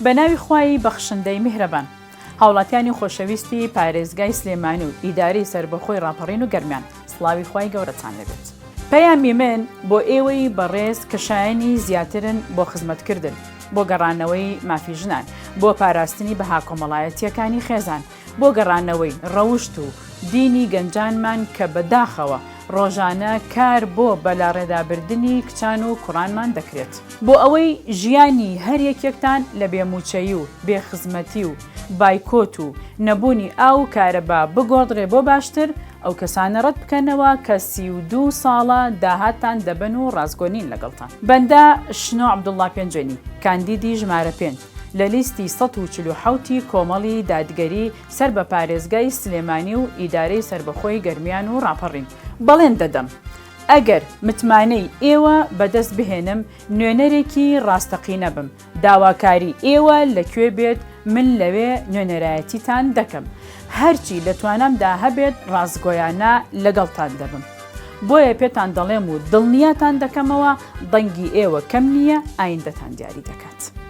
بە ناوی خوای بەخشندەی میهرەبان. هاوڵاتیانی خۆشەویستی پارێزگای سلێمانی و ئیدارەی سربەخۆی ڕاپەڕین و گەرمیان، سڵاوی خوای گەورەتان لەبێت. پەیامی من بۆ ئێوەی بەڕێز کە شایەنی زیاترن بۆ خزمەتکردن، بۆ گەڕانەوەی مافی ژنان، بۆ پاراستنی بەها کۆمەڵایەتیەکانی خێزان، بۆ گەڕانەوەی ڕەوشت و دینی گەنجانمان کە بەداخەوە ڕۆژانە کار بۆ بەلاڕێدابردنی کچان و کوڕانمان دەکرێت، بۆ ئەوەی ژیانی هەر یەکێکتان لە بێموچەیی و بێخزمەتی و بایکۆت و نەبوونی ئاو و کارەبا بگۆڕدرێ بۆ باشتر ئەو کەسانە ڕەت بکەنەوە کە 32 ساڵە داهاتان دەبن و ڕازگۆنین لەگەڵتان. بەندە شنۆ عەبدوڵڵا پێنجێنی، کاندیدی ژمارە 5 لە لیستی 147 کۆمەڵی دادگەری سەر بە پارێزگای سلێمانی و ئیدارەی سربەخۆی گەرمیان و ڕاپەڕین. بەڵێن دەدەم ئەگەر متمانەی ئێوە بەدەست بهێنم نوێنەرێکی ڕاستەقینە بم، داواکاری ئێوە لەکوێ بێت من لەوێ نوێنەرایەتیتان دەکەم، هەرچی لە توانامدا هەبێت ڕازگۆیانە لەگەڵتان دەبم. بۆیە پێتان دەڵێم و دڵنیاتان دەکەمەوە دەنگی ئێوە کەم نییە، ئایندەتان دیاری دەکات.